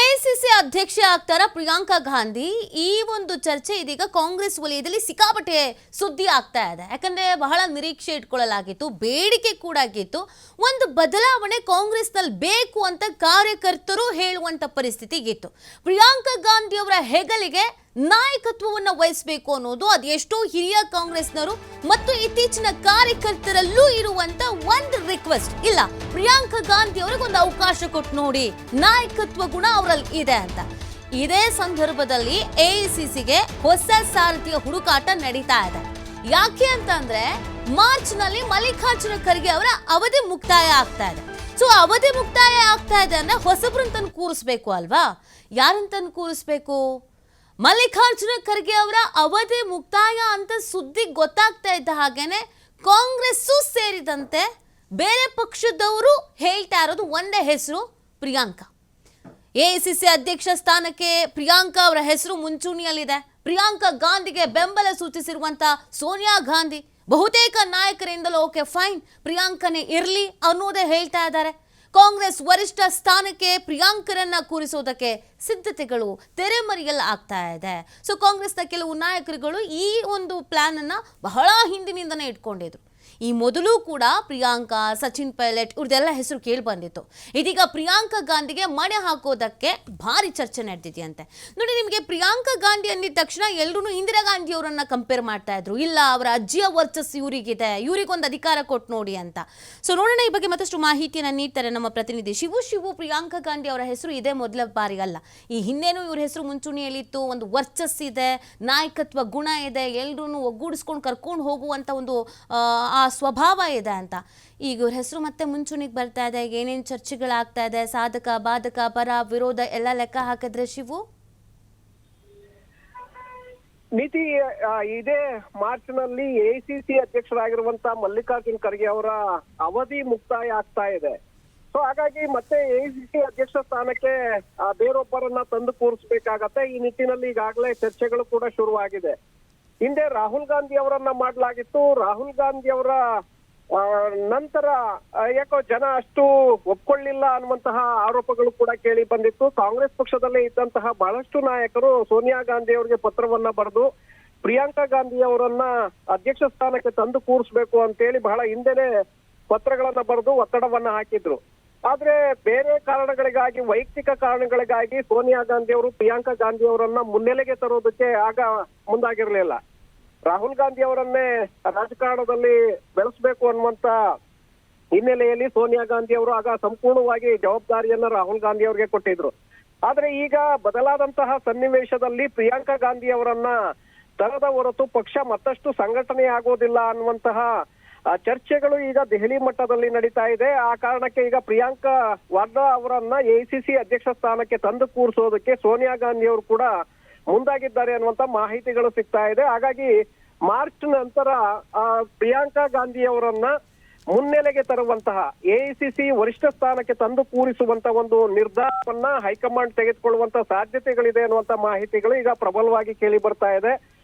AICC ಅಧ್ಯಕ್ಷೆ ಆಗ್ತಾರ ಪ್ರಿಯಾಂಕಾ ಗಾಂಧಿ ಈ ಒಂದು ಚರ್ಚೆ ಇದೀಗ ಕಾಂಗ್ರೆಸ್ ವಲಯದಲ್ಲಿ ಸಿಕ್ಕಾಪಟ್ಟೆ ಸುದ್ದಿ ಆಗ್ತಾ ಇದೆ. ಯಾಕಂದ್ರೆ ಬಹಳ ನಿರೀಕ್ಷೆ ಇಟ್ಕೊಳ್ಳಲಾಗಿತ್ತು, ಬೇಡಿಕೆ ಕೂಡ ಆಗಿತ್ತು. ಒಂದು ಬದಲಾವಣೆ ಕಾಂಗ್ರೆಸ್ನಲ್ಲಿ ಬೇಕು ಅಂತ ಕಾರ್ಯಕರ್ತರು ಹೇಳುವಂತ ಪರಿಸ್ಥಿತಿ ಇತ್ತು. ಪ್ರಿಯಾಂಕಾ ಗಾಂಧಿ ಅವರ ಹೆಗಲಿಗೆ ನಾಯಕತ್ವವನ್ನು ವಹಿಸಬೇಕು ಅನ್ನೋದು ಅದೆಷ್ಟೋ ಹಿರಿಯ ಕಾಂಗ್ರೆಸ್ನರು ಮತ್ತು ಇತ್ತೀಚಿನ ಕಾರ್ಯಕರ್ತರಲ್ಲೂ ಇರುವಂತ ಒಂದು ರಿಕ್ವೆಸ್ಟ್. ಇಲ್ಲ, ಪ್ರಿಯಾಂಕಾ ಗಾಂಧಿ ಅವರಿಗೆ ಒಂದು ಅವಕಾಶ ಕೊಟ್ಟು ನೋಡಿ, ನಾಯಕತ್ವ ಗುಣ ಅವರಲ್ಲಿ ಇದೆ ಅಂತ. ಇದೇ ಸಂದರ್ಭದಲ್ಲಿ ಎಐಸಿಸಿಗೆ ಹೊಸ ಸಾರಥಿಯ ಹುಡುಕಾಟ ನಡೀತಾ ಇದೆ. ಯಾಕೆ ಅಂತಂದ್ರೆ ಮಾರ್ಚ್ ನಲ್ಲಿ ಮಲ್ಲಿಕಾರ್ಜುನ ಖರ್ಗೆ ಅವರ ಅವಧಿ ಮುಕ್ತಾಯ ಆಗ್ತಾ ಇದೆ. ಸೊ ಅವಧಿ ಮುಕ್ತಾಯ ಆಗ್ತಾ ಇದೆ ಅಂದ್ರೆ ಹೊಸಬ್ರಂತ ಕೂರಿಸ್ಬೇಕು ಅಲ್ವಾ? ಯಾರಂತ ಕೂರಿಸ್ಬೇಕು? ಮಲ್ಲಿಕಾರ್ಜುನ ಖರ್ಗೆ ಅವರ ಅವಧಿ ಮುಕ್ತಾಯ ಅಂತ ಸುದ್ದಿ ಗೊತ್ತಾಗ್ತಾ ಇದ್ದ ಹಾಗೇನೆ ಕಾಂಗ್ರೆಸ್ಸು ಸೇರಿದಂತೆ ಬೇರೆ ಪಕ್ಷದವರು ಹೇಳ್ತಾ ಇರೋದು ಒಂದೇ ಹೆಸರು, ಪ್ರಿಯಾಂಕಾ. ಎಐಸಿಸಿ ಅಧ್ಯಕ್ಷ ಸ್ಥಾನಕ್ಕೆ ಪ್ರಿಯಾಂಕಾ ಅವರ ಹೆಸರು ಮುಂಚೂಣಿಯಲ್ಲಿದೆ. ಪ್ರಿಯಾಂಕಾ ಗಾಂಧಿಗೆ ಬೆಂಬಲ ಸೂಚಿಸಿರುವಂತ ಸೋನಿಯಾ ಗಾಂಧಿ ಬಹುತೇಕ ನಾಯಕರಿಂದಲೂ ಓಕೆ ಫೈನ್, ಪ್ರಿಯಾಂಕನೇ ಇರ್ಲಿ ಅನ್ನೋದೇ ಹೇಳ್ತಾ ಇದ್ದಾರೆ. ಕಾಂಗ್ರೆಸ್ ವರಿಷ್ಠ ಸ್ಥಾನಕ್ಕೆ ಪ್ರಿಯಾಂಕರನ್ನ ಕೂರಿಸೋದಕ್ಕೆ ಸಿದ್ಧತೆಗಳು ತೆರೆಮರೆಯಲ್ಲಿ ಆಗ್ತಾ ಇದೆ. ಸೊ ಕಾಂಗ್ರೆಸ್ನ ಕೆಲವು ನಾಯಕರುಗಳು ಈ ಒಂದು ಪ್ಲಾನ್ ಅನ್ನ ಬಹಳ ಹಿಂದಿನಿಂದನೇ ಇಟ್ಕೊಂಡಿದ್ರು. ಈ ಮೊದಲು ಕೂಡ ಪ್ರಿಯಾಂಕಾ, ಸಚಿನ್ ಪೈಲಟ್ ಇವ್ರದೆಲ್ಲ ಹೆಸರು ಕೇಳಿ ಬಂದಿತ್ತು. ಇದೀಗ ಪ್ರಿಯಾಂಕಾ ಗಾಂಧಿಗೆ ಮಣೆ ಹಾಕೋದಕ್ಕೆ ಭಾರಿ ಚರ್ಚೆ ನಡೆದಿದೆಯಂತೆ. ನೋಡಿ, ನಿಮಗೆ ಪ್ರಿಯಾಂಕಾ ಗಾಂಧಿ ಅಂದಿದ ತಕ್ಷಣ ಎಲ್ಲರೂ ಇಂದಿರಾ ಗಾಂಧಿ ಅವರನ್ನ ಕಂಪೇರ್ ಮಾಡ್ತಾ ಇದ್ರು. ಇಲ್ಲ, ಅವರ ಅಜ್ಜಿಯ ವರ್ಚಸ್ಸು ಇವರಿಗಿದೆ, ಇವರಿಗೊಂದು ಅಧಿಕಾರ ಕೊಟ್ಟು ನೋಡಿ ಅಂತ. ಸೊ ನೋಡೋಣ, ಈ ಬಗ್ಗೆ ಮತ್ತಷ್ಟು ಮಾಹಿತಿಯನ್ನು ನೀಡ್ತಾರೆ ನಮ್ಮ ಪ್ರತಿನಿಧಿ ಶಿವು. ಪ್ರಿಯಾಂಕಾ ಗಾಂಧಿ ಅವರ ಹೆಸರು ಇದೇ ಮೊದಲ ಬಾರಿ ಅಲ್ಲ, ಈ ಹಿಂದೇನೂ ಇವ್ರ ಹೆಸರು ಮುಂಚೂಣಿಯಲ್ಲಿತ್ತು. ಒಂದು ವರ್ಚಸ್ಸಿದೆ, ನಾಯಕತ್ವ ಗುಣ ಇದೆ, ಎಲ್ಲರೂ ಒಗ್ಗೂಡಿಸ್ಕೊಂಡು ಕರ್ಕೊಂಡು ಹೋಗುವಂತ ಒಂದು ಆ ಸ್ವಭಾವ ಇದೆ ಅಂತ. ಈಗ ಇವ್ರ ಹೆಸರು ಮತ್ತೆ ಮುಂಚೂಣಿಗೆ ಬರ್ತಾ ಇದೆ. ಏನೇನು ಚರ್ಚೆಗಳಾಗ್ತಾ ಇದೆ, ಸಾಧಕ ಬಾಧಕ ಪರ ವಿರೋಧ ಎಲ್ಲ ಲೆಕ್ಕ ಹಾಕಿದ್ರೆ ಶಿವು? ನೀತಿ ಇದೇ ಮಾರ್ಚ್ ನಲ್ಲಿ ಎಐಸಿಸಿ ಅಧ್ಯಕ್ಷರಾಗಿರುವಂತ ಮಲ್ಲಿಕಾರ್ಜುನ್ ಖರ್ಗೆ ಅವರ ಅವಧಿ ಮುಕ್ತಾಯ ಆಗ್ತಾ ಇದೆ. ಸೊ ಹಾಗಾಗಿ ಮತ್ತೆ ಎಐಸಿಸಿ ಅಧ್ಯಕ್ಷ ಸ್ಥಾನಕ್ಕೆ ಬೇರೊಬ್ಬರನ್ನ ತಂದು ಕೂರಿಸಬೇಕಾಗತ್ತೆ. ಈ ನಿಟ್ಟಿನಲ್ಲಿ ಈಗಾಗಲೇ ಚರ್ಚೆಗಳು ಕೂಡ ಶುರುವಾಗಿದೆ. ಹಿಂದೆ ರಾಹುಲ್ ಗಾಂಧಿ ಅವರನ್ನ ಮಾಡಲಾಗಿತ್ತು. ರಾಹುಲ್ ಗಾಂಧಿ ಅವರ ನಂತರ ಯಾಕೋ ಜನ ಅಷ್ಟು ಒಪ್ಕೊಳ್ಳಿಲ್ಲ ಅನ್ನುವಂತಹ ಆರೋಪಗಳು ಕೂಡ ಕೇಳಿ ಬಂದಿತ್ತು. ಕಾಂಗ್ರೆಸ್ ಪಕ್ಷದಲ್ಲೇ ಇದ್ದಂತಹ ಬಹಳಷ್ಟು ನಾಯಕರು ಸೋನಿಯಾ ಗಾಂಧಿ ಅವರಿಗೆ ಪತ್ರವನ್ನ ಬರೆದು ಪ್ರಿಯಾಂಕಾ ಗಾಂಧಿ ಅವರನ್ನ ಅಧ್ಯಕ್ಷ ಸ್ಥಾನಕ್ಕೆ ತಂದು ಕೂರಿಸ್ಬೇಕು ಅಂತೇಳಿ ಬಹಳ ಹಿಂದೆನೆ ಪತ್ರಗಳನ್ನ ಬರೆದು ಒತ್ತಡವನ್ನ ಹಾಕಿದ್ರು. ಆದ್ರೆ ಬೇರೆ ಕಾರಣಗಳಿಗಾಗಿ, ವೈಯಕ್ತಿಕ ಕಾರಣಗಳಿಗಾಗಿ ಸೋನಿಯಾ ಗಾಂಧಿ ಅವರು ಪ್ರಿಯಾಂಕಾ ಗಾಂಧಿ ಅವರನ್ನ ಮುನ್ನೆಲೆಗೆ ತರೋದಕ್ಕೆ ಆಗ ಮುಂದಾಗಿರ್ಲಿಲ್ಲ. ರಾಹುಲ್ ಗಾಂಧಿ ಅವರನ್ನೇ ರಾಜಕಾರಣದಲ್ಲಿ ಬೆಳೆಸಬೇಕು ಅನ್ನುವಂತ ಹಿನ್ನೆಲೆಯಲ್ಲಿ ಸೋನಿಯಾ ಗಾಂಧಿ ಅವರು ಆಗ ಸಂಪೂರ್ಣವಾಗಿ ಜವಾಬ್ದಾರಿಯನ್ನ ರಾಹುಲ್ ಗಾಂಧಿ ಅವರಿಗೆ ಕೊಟ್ಟಿದ್ರು. ಆದ್ರೆ ಈಗ ಬದಲಾದಂತಹ ಸನ್ನಿವೇಶದಲ್ಲಿ ಪ್ರಿಯಾಂಕಾ ಗಾಂಧಿ ಅವರನ್ನ ತರದ ಹೊರತು ಪಕ್ಷ ಮತ್ತಷ್ಟು ಸಂಘಟನೆ ಆಗೋದಿಲ್ಲ ಅನ್ನುವಂತಹ ಚರ್ಚೆಗಳು ಈಗ ದೆಹಲಿ ಮಟ್ಟದಲ್ಲಿ ನಡೀತಾ ಇದೆ. ಆ ಕಾರಣಕ್ಕೆ ಈಗ ಪ್ರಿಯಾಂಕಾ ವಾದ್ರಾ ಅವರನ್ನ ಎಐಸಿಸಿ ಅಧ್ಯಕ್ಷ ಸ್ಥಾನಕ್ಕೆ ತಂದು ಕೂರಿಸೋದಕ್ಕೆ ಸೋನಿಯಾ ಗಾಂಧಿ ಅವರು ಕೂಡ ಮುಂದಾಗಿದ್ದಾರೆ ಅನ್ನುವಂತ ಮಾಹಿತಿಗಳು ಸಿಗ್ತಾ ಇದೆ. ಹಾಗಾಗಿ ಮಾರ್ಚ್ ನಂತರ ಪ್ರಿಯಾಂಕಾ ಗಾಂಧಿ ಅವರನ್ನ ಮುನ್ನೆಲೆಗೆ ತರುವಂತಹ, ಎಐಸಿಸಿ ವರಿಷ್ಠ ಸ್ಥಾನಕ್ಕೆ ತಂದು ಕೂರಿಸುವಂತ ಒಂದು ನಿರ್ಧಾರವನ್ನ ಹೈಕಮಾಂಡ್ ತೆಗೆದುಕೊಳ್ಳುವಂತ ಸಾಧ್ಯತೆಗಳಿದೆ ಅನ್ನುವಂತ ಮಾಹಿತಿಗಳು ಈಗ ಪ್ರಬಲವಾಗಿ ಕೇಳಿ ಬರ್ತಾ ಇದೆ.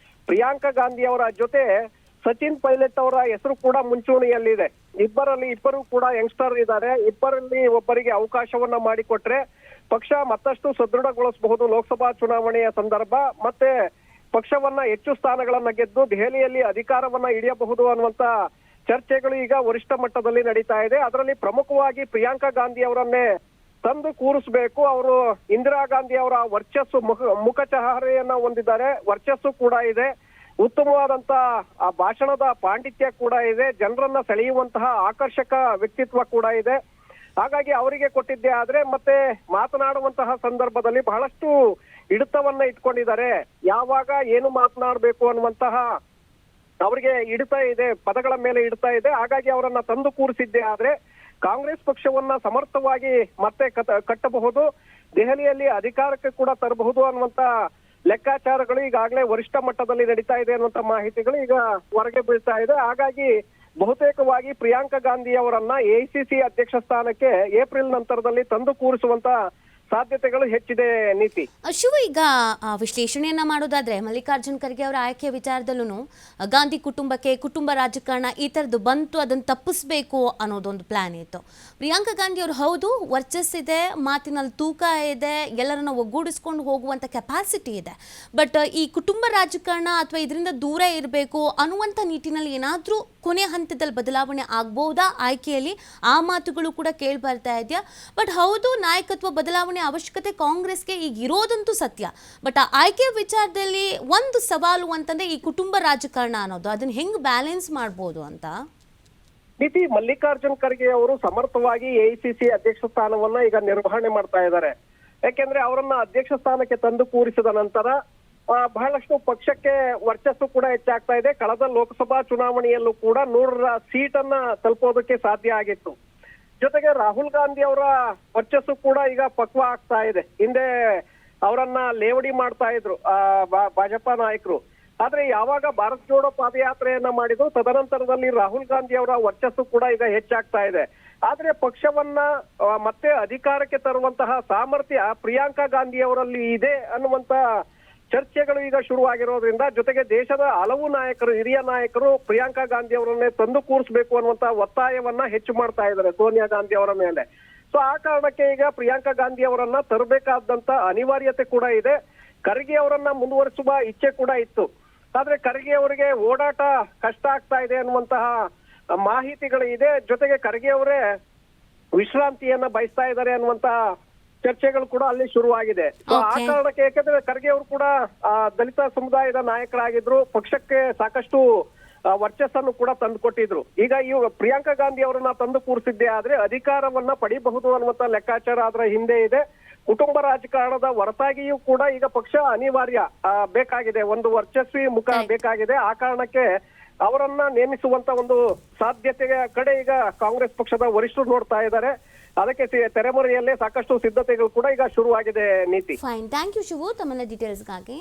ಪ್ರಿಯಾಂಕಾ ಗಾಂಧಿ ಅವರ ಜೊತೆ ಸಚಿನ್ ಪೈಲಟ್ ಅವರ ಹೆಸರು ಕೂಡ ಮುಂಚೂಣಿಯಲ್ಲಿದೆ. ಇಬ್ಬರು ಕೂಡ ಯಂಗ್ಸ್ಟರ್ ಇದ್ದಾರೆ. ಇಬ್ಬರಲ್ಲಿ ಒಬ್ಬರಿಗೆ ಅವಕಾಶವನ್ನ ಮಾಡಿಕೊಟ್ರೆ ಪಕ್ಷ ಮತ್ತಷ್ಟು ಸದೃಢಗೊಳಿಸಬಹುದು ಲೋಕಸಭಾ ಚುನಾವಣೆಯ ಸಂದರ್ಭ. ಮತ್ತೆ ಪಕ್ಷವನ್ನ ಹೆಚ್ಚು ಸ್ಥಾನಗಳನ್ನ ಗೆದ್ದು ದೆಹಲಿಯಲ್ಲಿ ಅಧಿಕಾರವನ್ನ ಹಿಡಿಯಬಹುದು ಅನ್ನುವಂತ ಚರ್ಚೆಗಳು ಈಗ ವರಿಷ್ಠ ಮಟ್ಟದಲ್ಲಿ ನಡೀತಾ ಇದೆ. ಅದರಲ್ಲಿ ಪ್ರಮುಖವಾಗಿ ಪ್ರಿಯಾಂಕಾ ಗಾಂಧಿ ಅವರನ್ನೇ ತಂದು ಕೂರಿಸಬೇಕು. ಅವರು ಇಂದಿರಾ ಗಾಂಧಿ ಅವರ ವರ್ಚಸ್ಸು, ಮುಖಚಹರೆಯನ್ನ ಹೊಂದಿದ್ದಾರೆ, ವರ್ಚಸ್ಸು ಕೂಡ ಇದೆ, ಉತ್ತಮವಾದಂತ ಭಾಷಣದ ಪಾಂಡಿತ್ಯ ಕೂಡ ಇದೆ, ಜನರನ್ನ ಸೆಳೆಯುವಂತಹ ಆಕರ್ಷಕ ವ್ಯಕ್ತಿತ್ವ ಕೂಡ ಇದೆ. ಹಾಗಾಗಿ ಅವರಿಗೆ ಕೊಟ್ಟಿದ್ದೆ. ಆದ್ರೆ ಮತ್ತೆ ಮಾತನಾಡುವಂತಹ ಸಂದರ್ಭದಲ್ಲಿ ಬಹಳಷ್ಟು ಹಿಡಿತವನ್ನ ಇಟ್ಕೊಂಡಿದ್ದಾರೆ. ಯಾವಾಗ ಏನು ಮಾತನಾಡಬೇಕು ಅನ್ನುವಂತಹ ಅವರಿಗೆ ಹಿಡಿತಾ ಇದೆ, ಪದಗಳ ಮೇಲೆ ಹಿಡಿತಾ ಇದೆ. ಹಾಗಾಗಿ ಅವರನ್ನ ತಂದು ಕೂರಿಸಿದ್ದೆ ಆದ್ರೆ ಕಾಂಗ್ರೆಸ್ ಪಕ್ಷವನ್ನ ಸಮರ್ಥವಾಗಿ ಮತ್ತೆ ಕಟ್ಟಬಹುದು, ದೆಹಲಿಯಲ್ಲಿ ಅಧಿಕಾರಕ್ಕೆ ಕೂಡ ತರಬಹುದು ಅನ್ನುವಂತ ಲೆಕ್ಕಾಚಾರಗಳು ಈಗಾಗಲೇ ವರಿಷ್ಠ ಮಟ್ಟದಲ್ಲಿ ನಡೀತಾ ಇದೆ ಅನ್ನುವಂತ ಮಾಹಿತಿಗಳು ಈಗ ಹೊರಗೆ ಬೀಳ್ತಾ ಇದೆ. ಹಾಗಾಗಿ ಬಹುತೇಕವಾಗಿ ಪ್ರಿಯಾಂಕಾ ಗಾಂಧಿ ಅವರನ್ನ ಎಐಸಿಸಿ ಅಧ್ಯಕ್ಷ ಸ್ಥಾನಕ್ಕೆ ಏಪ್ರಿಲ್ ನಂತರದಲ್ಲಿ ತಂದು ಕೂರಿಸುವಂತ ಸಾಧ್ಯತೆಗಳು ಹೆಚ್ಚಿದೆ ನೀತಿ. ಶಿವ, ಈಗ ವಿಶ್ಲೇಷಣೆಯನ್ನ ಮಾಡೋದಾದ್ರೆ ಮಲ್ಲಿಕಾರ್ಜುನ್ ಖರ್ಗೆ ಅವರ ಆಯ್ಕೆ ವಿಚಾರದಲ್ಲೂ ಗಾಂಧಿ ಕುಟುಂಬಕ್ಕೆ ಕುಟುಂಬ ರಾಜಕಾರಣ ಈ ಥರದ್ದು ಬಂತು, ಅದನ್ನು ತಪ್ಪಿಸ್ಬೇಕು ಅನ್ನೋದೊಂದು ಪ್ಲಾನ್ ಇತ್ತು. ಪ್ರಿಯಾಂಕಾ ಗಾಂಧಿ ಅವರು ಹೌದು, ವರ್ಚಸ್ಸಿದೆ, ಮಾತಿನಲ್ಲಿ ತೂಕ ಇದೆ, ಎಲ್ಲರನ್ನ ಒಗ್ಗೂಡಿಸ್ಕೊಂಡು ಹೋಗುವಂಥ ಕೆಪಾಸಿಟಿ ಇದೆ. ಬಟ್ ಈ ಕುಟುಂಬ ರಾಜಕಾರಣ ಅಥವಾ ಇದರಿಂದ ದೂರ ಇರಬೇಕು ಅನ್ನುವಂಥ ನಿಟ್ಟಿನಲ್ಲಿ ಏನಾದರೂ ಕೊನೆ ಹಂತದಲ್ಲಿ ಬದಲಾವಣೆ ಆಗ್ಬೋದಾ ಆಯ್ಕೆಯಲ್ಲಿ? ಆ ಮಾತುಗಳು ಕೂಡ ಕೇಳಿ ಬರ್ತಾ ಇದೆಯಾ. ಬಟ್ ಹೌದು, ನಾಯಕತ್ವ ಬದಲಾವಣೆ ಅವಶ್ಯಕತೆ ಕಾಂಗ್ರೆಸ್ಗೆ ಈಗ ಇರೋದಂತೂ ಸತ್ಯ. ಬಟ್ ಆ ಆಯ್ಕೆ ವಿಚಾರದಲ್ಲಿ ಒಂದು ಸವಾಲು ಅಂತಂದ್ರೆ ಈ ಕುಟುಂಬ ರಾಜಕಾರಣ ಅನ್ನೋದು, ಅದನ್ನ ಹೆಂಗ್ ಬ್ಯಾಲೆನ್ಸ್ ಮಾಡ್ಬೋದು ಅಂತ. ನೀತಿ, ಮಲ್ಲಿಕಾರ್ಜುನ್ ಖರ್ಗೆ ಅವರು ಸಮರ್ಥವಾಗಿ ಎಐಸಿಸಿ ಅಧ್ಯಕ್ಷ ಸ್ಥಾನವನ್ನ ಈಗ ನಿರ್ವಹಣೆ ಮಾಡ್ತಾ ಇದ್ದಾರೆ. ಯಾಕೆಂದ್ರೆ ಅವರನ್ನ ಅಧ್ಯಕ್ಷ ಸ್ಥಾನಕ್ಕೆ ತಂದು ಕೂರಿಸಿದ ನಂತರ ಬಹಳಷ್ಟು ಪಕ್ಷಕ್ಕೆ ವರ್ಚಸ್ಸು ಕೂಡ ಹೆಚ್ಚಾಗ್ತಾ ಇದೆ. ಕಳೆದ ಲೋಕಸಭಾ ಚುನಾವಣೆಯಲ್ಲೂ ಕೂಡ 100 ಸೀಟನ್ನ ತಲುಪೋದಕ್ಕೆ ಸಾಧ್ಯ ಆಗಿತ್ತು. ಜೊತೆಗೆ ರಾಹುಲ್ ಗಾಂಧಿ ಅವರ ವರ್ಚಸ್ಸು ಕೂಡ ಈಗ ಪಕ್ವ ಆಗ್ತಾ ಇದೆ. ಹಿಂದೆ ಅವರನ್ನ ಲೇವಡಿ ಮಾಡ್ತಾ ಇದ್ರು ಭಾಜಪಾ ನಾಯಕರು. ಆದ್ರೆ ಯಾವಾಗ ಭಾರತ್ ಜೋಡೋ ಪಾದಯಾತ್ರೆಯನ್ನ ಮಾಡಿದ್ರು, ತದನಂತರದಲ್ಲಿ ರಾಹುಲ್ ಗಾಂಧಿ ಅವರ ವರ್ಚಸ್ಸು ಕೂಡ ಈಗ ಹೆಚ್ಚಾಗ್ತಾ ಇದೆ. ಆದ್ರೆ ಪಕ್ಷವನ್ನ ಮತ್ತೆ ಅಧಿಕಾರಕ್ಕೆ ತರುವಂತಹ ಸಾಮರ್ಥ್ಯ ಪ್ರಿಯಾಂಕಾ ಗಾಂಧಿ ಅವರಲ್ಲಿ ಇದೆ ಅನ್ನುವಂತ ಚರ್ಚೆಗಳು ಈಗ ಶುರುವಾಗಿರೋದ್ರಿಂದ, ಜೊತೆಗೆ ದೇಶದ ಹಲವು ನಾಯಕರು, ಹಿರಿಯ ನಾಯಕರು ಪ್ರಿಯಾಂಕಾ ಗಾಂಧಿ ಅವರನ್ನೇ ತಂದು ಕೂರಿಸಬೇಕು ಅನ್ನುವಂತ ಒತ್ತಾಯವನ್ನ ಹೆಚ್ಚು ಮಾಡ್ತಾ ಇದ್ದಾರೆ ಸೋನಿಯಾ ಗಾಂಧಿ ಅವರ ಮೇಲೆ. ಸೊ ಆ ಕಾರಣಕ್ಕೆ ಈಗ ಪ್ರಿಯಾಂಕಾ ಗಾಂಧಿ ಅವರನ್ನ ತರಬೇಕಾದಂತ ಅನಿವಾರ್ಯತೆ ಕೂಡ ಇದೆ. ಖರ್ಗೆ ಅವರನ್ನ ಮುಂದುವರಿಸುವ ಇಚ್ಛೆ ಕೂಡ ಇತ್ತು. ಆದ್ರೆ ಖರ್ಗೆ ಅವರಿಗೆ ಓಡಾಟ ಕಷ್ಟ ಆಗ್ತಾ ಇದೆ ಅನ್ನುವಂತಹ ಮಾಹಿತಿಗಳು ಇದೆ. ಜೊತೆಗೆ ಖರ್ಗೆ ಅವರೇ ವಿಶ್ರಾಂತಿಯನ್ನ ಬಯಸ್ತಾ ಇದ್ದಾರೆ ಅನ್ನುವಂತಹ ಚರ್ಚೆಗಳು ಕೂಡ ಅಲ್ಲಿ ಶುರುವಾಗಿದೆ. ಆ ಕಾರಣಕ್ಕೆ, ಯಾಕಂದ್ರೆ ಖರ್ಗೆ ಅವರು ಕೂಡ ದಲಿತ ಸಮುದಾಯದ ನಾಯಕರಾಗಿದ್ರು, ಪಕ್ಷಕ್ಕೆ ಸಾಕಷ್ಟು ವರ್ಚಸ್ಸನ್ನು ಕೂಡ ತಂದು ಕೊಟ್ಟಿದ್ರು. ಈಗ ಪ್ರಿಯಾಂಕಾ ಗಾಂಧಿ ಅವರನ್ನ ತಂದು ಕೂರಿಸಿದ್ದೆ ಆದ್ರೆ ಅಧಿಕಾರವನ್ನ ಪಡಿಬಹುದು ಅನ್ನುವಂತ ಲೆಕ್ಕಾಚಾರ ಅದರ ಹಿಂದೆ ಇದೆ. ಕುಟುಂಬ ರಾಜಕಾರಣದ ಹೊರತಾಗಿಯೂ ಕೂಡ ಈಗ ಪಕ್ಷ ಅನಿವಾರ್ಯ ಬೇಕಾಗಿದೆ, ಒಂದು ವರ್ಚಸ್ವಿ ಮುಖ ಬೇಕಾಗಿದೆ. ಆ ಕಾರಣಕ್ಕೆ ಅವರನ್ನ ನೇಮಿಸುವಂತ ಒಂದು ಸಾಧ್ಯತೆಯ ಕಡೆ ಈಗ ಕಾಂಗ್ರೆಸ್ ಪಕ್ಷದ ವರಿಷ್ಠರು ನೋಡ್ತಾ ಇದ್ದಾರೆ. ಅದಕ್ಕೆ ತೆರೆಮರೆಯಲ್ಲೇ ಸಾಕಷ್ಟು ಸಿದ್ಧತೆಗಳು ಕೂಡ ಈಗ ಶುರುವಾಗಿದೆ ನೀತಿ. ಫೈನ್, ಥ್ಯಾಂಕ್ ಯು ಶಿವು ತಮ್ಮ ಡೀಟೇಲ್ಸ್ಗಾಗಿ.